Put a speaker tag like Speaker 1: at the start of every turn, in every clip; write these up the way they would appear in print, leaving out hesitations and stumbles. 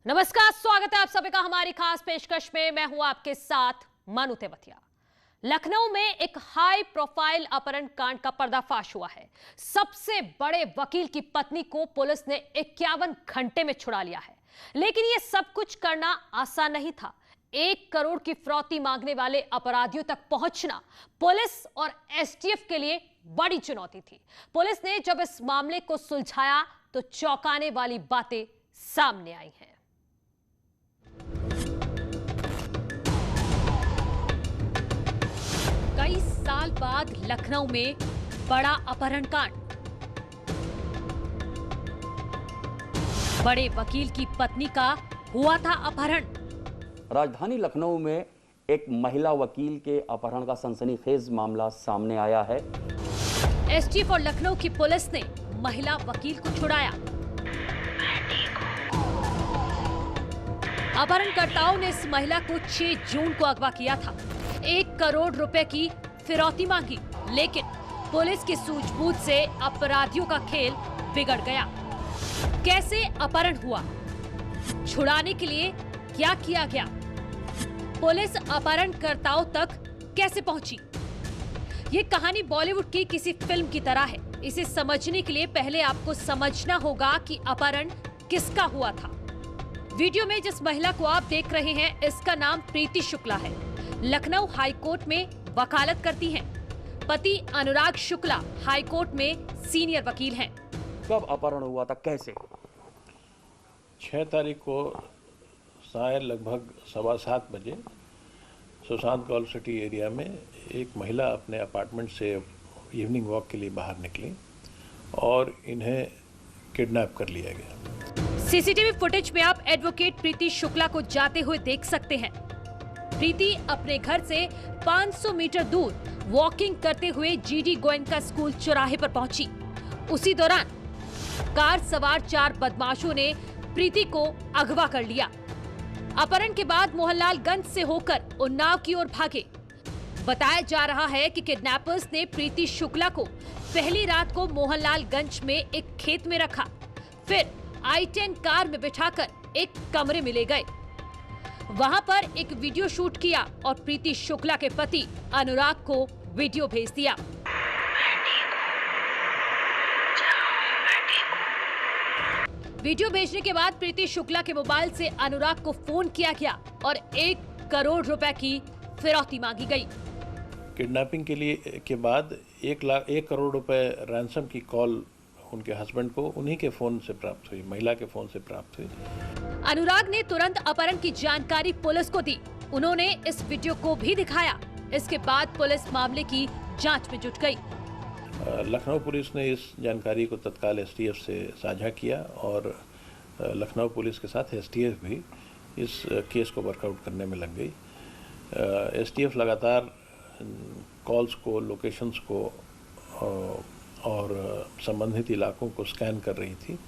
Speaker 1: नमस्कार, स्वागत है आप सभी का हमारी खास पेशकश में। मैं हूं आपके साथ मनु तेवतिया। लखनऊ में एक हाई प्रोफाइल अपहरण कांड का पर्दाफाश हुआ है। सबसे बड़े वकील की पत्नी को पुलिस ने 51 घंटे में छुड़ा लिया है, लेकिन यह सब कुछ करना आसान नहीं था। 1 करोड़ की फिरौती मांगने वाले अपराधियों तक पहुंचना पुलिस और एसटीएफ के लिए बड़ी चुनौती थी। पुलिस ने जब इस मामले को सुलझाया तो चौंकाने वाली बातें सामने आई हैं। कई साल बाद लखनऊ में बड़ा अपहरण कांड। बड़े वकील की पत्नी का हुआ था अपहरण।
Speaker 2: राजधानी लखनऊ में एक महिला वकील के अपहरण का सनसनीखेज मामला सामने आया है।
Speaker 1: एसटीएफ और लखनऊ की पुलिस ने महिला वकील को छुड़ाया। अपहरणकर्ताओं ने इस महिला को 6 जून को अगवा किया था। 1 करोड़ रुपए की फिरौती मांगी, लेकिन पुलिस की सूझबूझ से अपराधियों का खेल बिगड़ गया। कैसे अपहरण हुआ, छुड़ाने के लिए क्या किया गया, पुलिस अपहरणकर्ताओं तक कैसे पहुंची, ये कहानी बॉलीवुड की किसी फिल्म की तरह है। इसे समझने के लिए पहले आपको समझना होगा कि अपहरण किसका हुआ था। वीडियो में जिस महिला को आप देख रहे हैं, इसका नाम प्रीति शुक्ला है। लखनऊ हाईकोर्ट में वकालत करती हैं। पति अनुराग शुक्ला हाईकोर्ट में सीनियर वकील हैं।
Speaker 2: कब अपहरण हुआ था, कैसे?
Speaker 3: 6 तारीख को साय लगभग 7:15 बजे सुशांत गॉल्फ सिटी एरिया में एक महिला अपने अपार्टमेंट से इवनिंग वॉक के लिए बाहर निकली और इन्हें किडनैप कर लिया गया।
Speaker 1: सीसीटीवी फुटेज में आप एडवोकेट प्रीति शुक्ला को जाते हुए देख सकते हैं। प्रीति अपने घर से 500 मीटर दूर वॉकिंग करते हुए जीडी गोयनका स्कूल चौराहे पर पहुंची। उसी दौरान कार सवार 4 बदमाशों ने प्रीति को अगवा कर लिया। अपहरण के बाद मोहनलालगंज से होकर उन्नाव की ओर भागे। बताया जा रहा है कि किडनैपर्स ने प्रीति शुक्ला को पहली रात को मोहनलालगंज में एक खेत में रखा, फिर i10 कार में बिठाकर एक कमरे में ले गए। वहां पर एक वीडियो शूट किया और प्रीति शुक्ला के पति अनुराग को वीडियो भेज दिया। वीडियो भेजने के बाद प्रीति शुक्ला के मोबाइल से अनुराग को फोन किया गया और 1 करोड़ रुपए की फिरौती मांगी गई।
Speaker 3: किडनैपिंग के लिए के बाद 1 करोड़ रुपए रैंसम की कॉल उनके हस्बैंड को उन्हीं के फोन से प्राप्त हुई, महिला के फोन से प्राप्त हुई।
Speaker 1: अनुराग ने तुरंत अपहरण की जानकारी पुलिस को दी। उन्होंने इस वीडियो को भी दिखाया। इसके बाद पुलिस मामले की जांच में जुट गई।
Speaker 3: लखनऊ पुलिस ने इस जानकारी को तत्काल एसटीएफ से साझा किया और लखनऊ पुलिस के साथ एसटीएफ भी इस केस को वर्कआउट करने में लग गई। एसटीएफ लगातार कॉल्स को, लोकेशंस को और संबंधित इलाकों को स्कैन कर रही थी।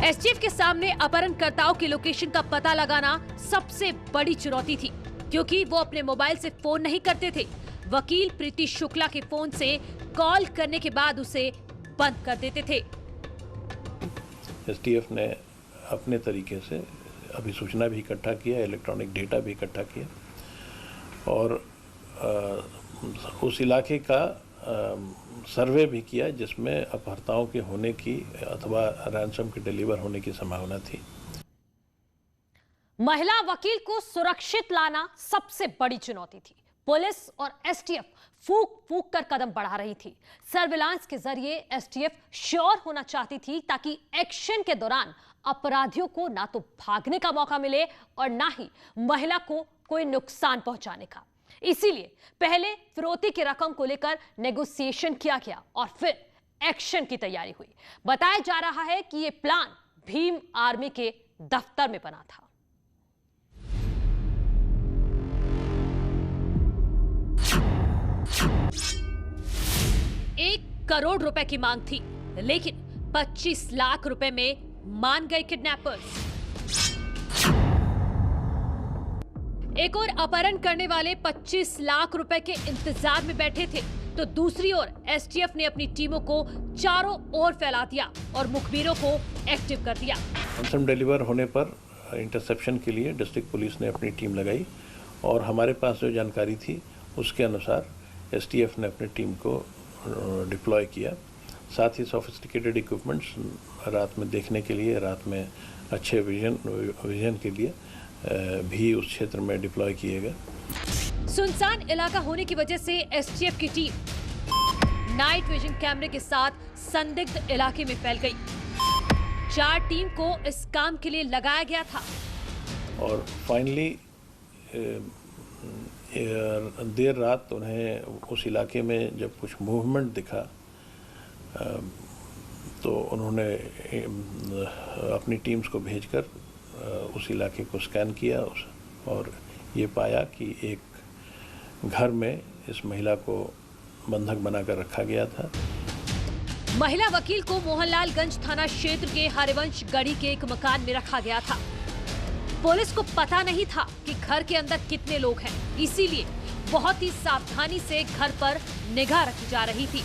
Speaker 1: एसटीएफ के सामने अपहरणकर्ताओं के लोकेशन का पता लगाना सबसे बड़ी चुनौती थी, क्योंकि वो अपने मोबाइल से फोन नहीं करते थे। वकील प्रीति शुक्ला के फोन से कॉल करने के बाद उसे बंद कर देते थे।
Speaker 3: एसटीएफ ने अपने तरीके से अभिसूचना भी इकट्ठा किया, इलेक्ट्रॉनिक डेटा भी इकट्ठा किया और उस इलाके का सर्वे भी किया जिसमें अपहर्ताओं के होने की अथवा रैंसम के डिलीवर होने की संभावना थी।
Speaker 1: महिला वकील को सुरक्षित लाना सबसे बड़ी चुनौती थी। पुलिस और एसटीएफ फूक फूक कर कदम बढ़ा रही थी। सर्विलांस के जरिए एसटीएफ श्योर होना चाहती थी ताकि एक्शन के दौरान अपराधियों को ना तो भागने का मौका मिले और ना ही महिला को कोई नुकसान पहुंचाने का। इसीलिए पहले फिरौती की रकम को लेकर नेगोशिएशन किया गया और फिर एक्शन की तैयारी हुई। बताया जा रहा है कि यह प्लान भीम आर्मी के दफ्तर में बना था। एक करोड़ रुपए की मांग थी, लेकिन 25 लाख रुपए में मान गए किडनैपर्स। एक और अपहरण करने वाले 25 लाख रुपए के इंतजार में बैठे थे, तो दूसरी ओर एसटीएफ ने अपनी टीमों को चारों ओर फैला दिया और मुखबिरों को एक्टिव कर दिया।
Speaker 3: रैंसम डिलीवर होने पर इंटरसेप्शन के लिए डिस्ट्रिक्ट पुलिस ने अपनी टीम लगाई और हमारे पास जो जानकारी थी उसके अनुसार एसटीएफ ने अपनी टीम को डिप्लॉय किया। साथ ही सोफिस्टिकेटेड इक्विपमेंट्स रात में देखने के लिए, रात में अच्छे विजन के लिए भी उस क्षेत्र में डिप्लॉय किए गए।
Speaker 1: सुनसान इलाका होने की वजह से एसटीएफ की टीम नाइट विजन कैमरे के साथ संदिग्ध इलाके में फैल गई। 4 टीम को इस काम के लिए लगाया गया था
Speaker 3: और फाइनली देर रात उन्हें उस इलाके में जब कुछ मूवमेंट दिखा तो उन्होंने अपनी टीम्स को भेजकर उस इलाके को स्कैन किया और ये पाया कि एक घर में इस महिला को बंधक बनाकर रखा गया था।
Speaker 1: महिला वकील को मोहनलालगंज थाना क्षेत्र के हरिवंश गढ़ी के एक मकान में रखा गया था। पुलिस को पता नहीं था कि घर के अंदर कितने लोग हैं, इसीलिए बहुत ही सावधानी से घर पर निगाह रखी जा रही थी।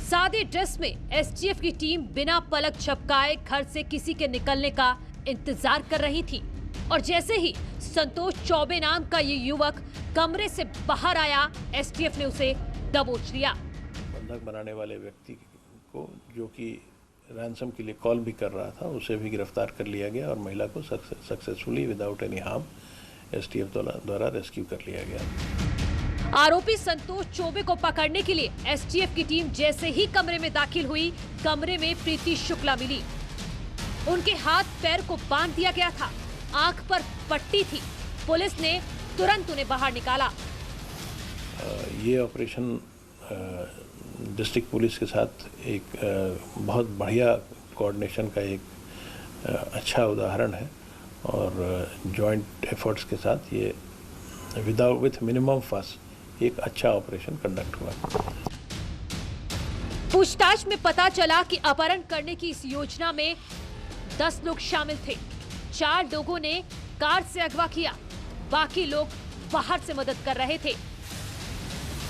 Speaker 1: सादे ड्रेस में एसटीएफ की टीम बिना पलक झपकाए घर से किसी के निकलने का इंतजार कर रही थी और जैसे ही संतोष चौबे नाम का ये युवक कमरे से बाहर आया, एसटीएफ ने उसे दबोच लिया।
Speaker 3: बंधक बनाने वाले व्यक्ति को, जो कि रैंसम के लिए कॉल भी कर रहा था, उसे भी गिरफ्तार कर लिया गया और महिला को successfully without any harm STF द्वारा रेस्क्यू कर लिया गया।
Speaker 1: आरोपी संतोष चौबे को पकड़ने के लिए एसटीएफ की टीम जैसे ही कमरे में दाखिल हुई, कमरे में प्रीति शुक्ला मिली। उनके हाथ पैर को बांध दिया गया था, आंख पर पट्टी थी। पुलिस ने तुरंत उन्हें बाहर निकाला।
Speaker 3: ये ऑपरेशन डिस्ट्रिक्ट पुलिस के साथ एक बहुत बढ़िया कोऑर्डिनेशन का एक अच्छा उदाहरण है और जॉइंट एफर्ट्स के साथ ये विथ मिनिमम फर्स्ट एक अच्छा ऑपरेशन कंडक्ट हुआ।
Speaker 1: पूछताछ में पता चला कि अपहरण करने की इस योजना में 10 लोग शामिल थे। 4 लोगों ने कार से अगवा किया, बाकी लोग बाहर से मदद कर रहे थे।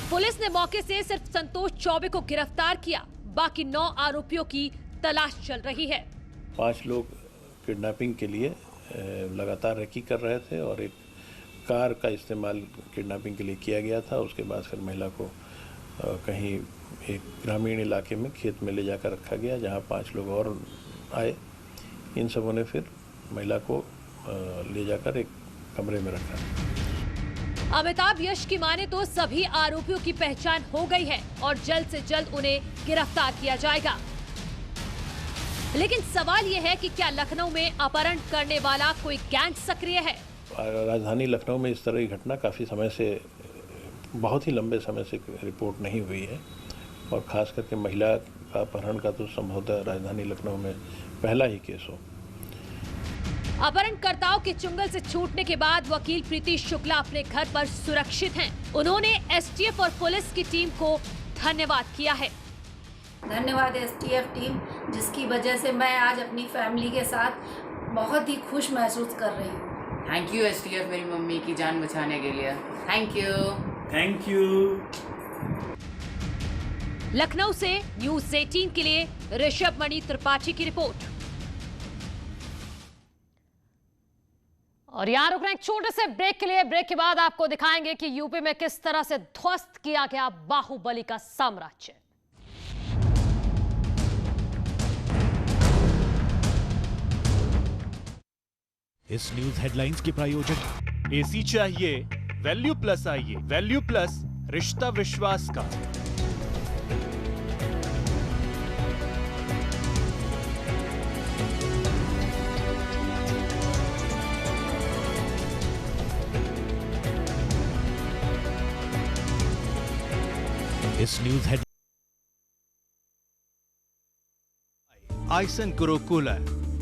Speaker 1: पुलिस ने मौके से सिर्फ संतोष चौबे को गिरफ्तार किया, बाकी 9 आरोपियों की तलाश चल रही है।
Speaker 3: 5 लोग किडनैपिंग के लिए लगातार रेकी कर रहे थे और एक कार का इस्तेमाल किडनैपिंग के लिए किया गया था। उसके बाद फिर महिला को कहीं एक ग्रामीण इलाके में खेत में ले जाकर रखा गया, जहां 5 लोग और आए। इन सबों ने फिर महिला को ले जाकर एक कमरे में रखा।
Speaker 1: अमिताभ यश की माने तो सभी आरोपियों की पहचान हो गई है और जल्द से जल्द उन्हें गिरफ्तार किया जाएगा। लेकिन सवाल यह है कि क्या लखनऊ में अपहरण करने वाला कोई गैंग सक्रिय है?
Speaker 3: राजधानी लखनऊ में इस तरह की घटना काफ़ी समय से, बहुत ही लंबे समय से रिपोर्ट नहीं हुई है और ख़ास करके महिला का अपहरण का तो संभवतः राजधानी लखनऊ में पहला ही केस हो।
Speaker 1: अपहरणकर्ताओं के चुंगल से छूटने के बाद वकील प्रीति शुक्ला अपने घर पर सुरक्षित हैं। उन्होंने एसटीएफ और पुलिस की टीम को धन्यवाद किया है।
Speaker 4: धन्यवाद एसटीएफ टीम, जिसकी वजह से मैं आज अपनी फैमिली के साथ बहुत ही खुश महसूस कर रही हूँ।
Speaker 5: थैंक यू एसटीएफ, मेरी मम्मी की जान बचाने के लिए। Thank you.
Speaker 6: Thank you.
Speaker 1: Lucknow से न्यूज़ 18 के लिए ऋषभ मणि त्रिपाठी की रिपोर्ट। और यहाँ रुकना एक छोटे से ब्रेक के लिए। ब्रेक के बाद आपको दिखाएंगे कि यूपी में किस तरह से ध्वस्त किया गया बाहुबली का साम्राज्य।
Speaker 7: इस न्यूज हेडलाइंस के प्रायोजक एसी चाहिए वैल्यू प्लस आइए। वैल्यू प्लस, रिश्ता विश्वास का। इस न्यूज हेड आइसन गुरु कूलर,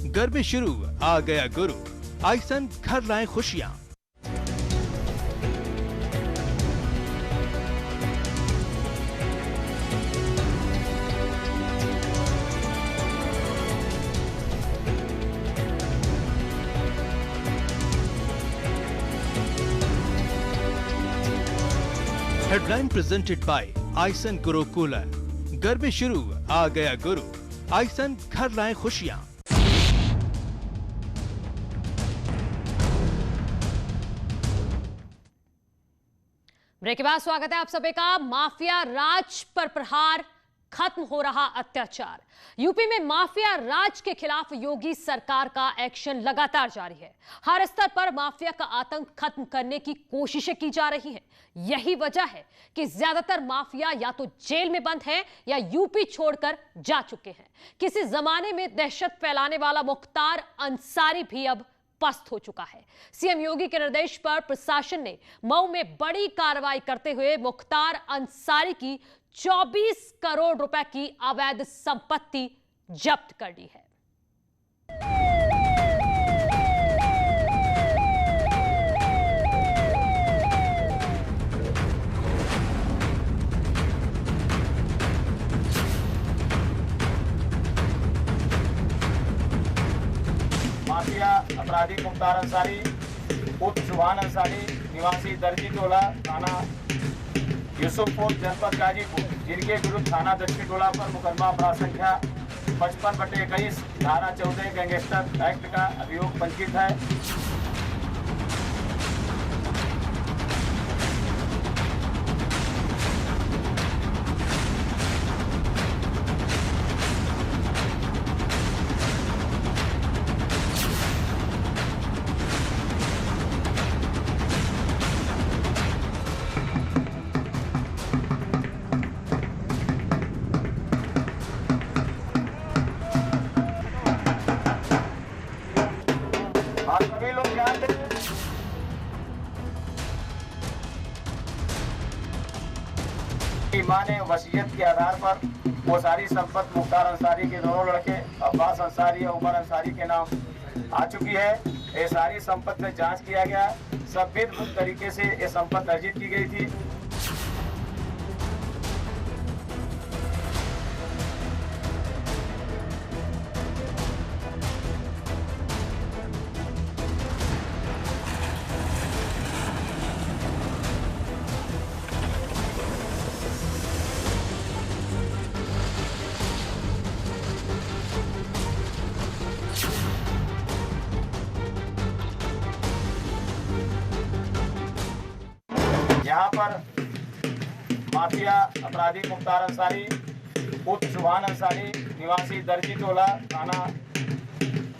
Speaker 7: घर में शुरू आ गया गुरु। आइसन घर लाए खुशियां। हेडलाइन प्रेजेंटेड बाय आइसन गुरु कूलर, घर में शुरू आ गया गुरु। आइसन घर लाए खुशियां।
Speaker 1: ब्रेक के बाद स्वागत है आप सभी का। माफिया राज पर प्रहार, खत्म हो रहा अत्याचार। यूपी में माफिया राज के खिलाफ योगी सरकार का एक्शन लगातार जारी है। हर स्तर पर माफिया का आतंक खत्म करने की कोशिशें की जा रही हैं। यही वजह है कि ज्यादातर माफिया या तो जेल में बंद हैं या यूपी छोड़कर जा चुके हैं। किसी जमाने में दहशत फैलाने वाला मुख्तार अंसारी भी अब पस्त हो चुका है। सीएम योगी के निर्देश पर प्रशासन ने मऊ में बड़ी कार्रवाई करते हुए मुख्तार अंसारी की 24 करोड़ रुपए की अवैध संपत्ति जब्त कर ली है।
Speaker 6: माफिया अपराधी मुख्तार अंसारी उर्फ सुभान अंसारी निवासी दर्जी टोला थाना यूसुफपुर जनपद गाजीपुर, जिनके विरुद्ध थाना दक्षिण टोला पर मुकदमा अपराध संख्या 55/21 धारा 14 गैंगस्टर एक्ट का अभियोग पंजीकृत है। सभी लोग ध्यान दें। मां ने वसीयत के आधार पर वो सारी संपत्ति मुख्तार अंसारी के दोनों लड़के अब्बास अंसारी और उमर अंसारी के नाम आ चुकी है। ये सारी संपत्ति में जांच किया गया, सभ्य तरीके से ये संपत्ति अर्जित की गई थी। यहाँ पर माफिया अपराधी मुख्तार अंसारी उर्फ सुभान अंसारी निवासी दर्जी टोला थाना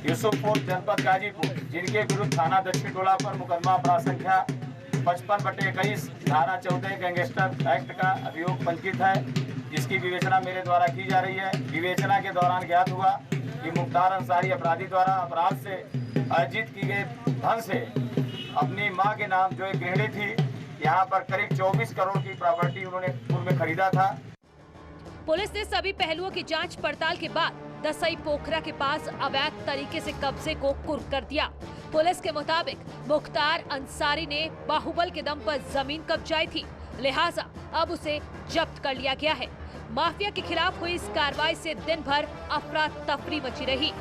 Speaker 6: यूसुफपुर जनपद गाजीपुर, जिनके विरुद्ध थाना दक्षिण टोला पर मुकदमा अपराध संख्या 55/21 धारा 14 गैंगस्टर एक्ट का अभियोग पंजीकृत है, जिसकी विवेचना मेरे द्वारा की जा रही है। विवेचना के दौरान ज्ञात हुआ कि मुख्तार अंसारी अपराधी द्वारा अपराध से अर्जित की गई धन से अपनी मां के नाम जो एक गृहिणी थी, यहाँ पर करीब 24 करोड़ की प्रॉपर्टी उन्होंने पूर्व में खरीदा था।
Speaker 1: पुलिस ने सभी पहलुओं की जांच पड़ताल के बाद दसई पोखरा के पास अवैध तरीके से कब्जे को कुर्क कर दिया। पुलिस के मुताबिक मुख्तार अंसारी ने बाहुबल के दम पर जमीन कब्जाई थी, लिहाजा अब उसे जब्त कर लिया गया है। माफिया के खिलाफ हुई इस कार्रवाई से दिन भर अफरा तफरी मची रही।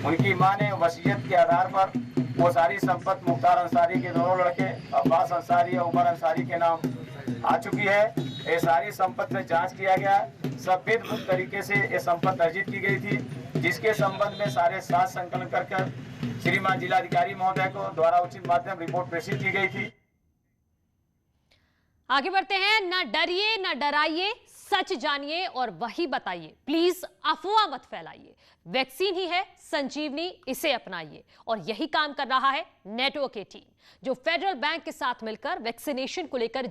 Speaker 6: उनकी मां ने वसीयत के आधार पर वो सारी संपत्ति मुख्तार अंसारी के दोनों लड़के अब्बास अंसारी और उमर अंसारी के नाम आ चुकी है। ये सारी संपत्ति में जांच किया गया, सभ्य तरीके से ये संपत्ति अर्जित की गई थी, जिसके संबंध में सारे साक्ष्य संकलन कर श्रीमान जिलाधिकारी महोदय को द्वारा उचित माध्यम रिपोर्ट प्रेषित की गई थी।
Speaker 1: आगे बढ़ते हैं। न डरिए न डराइए, सच जानिए और वही बताइए। प्लीज अफवाह मत फैलाइए। वैक्सीन ही है संजीवनी, इसे अपनाइए। और यही काम कर रहा है नेटवर्क 18, जो फेडरल बैंक के साथ मिलकर वैक्सीनेशन को लेकर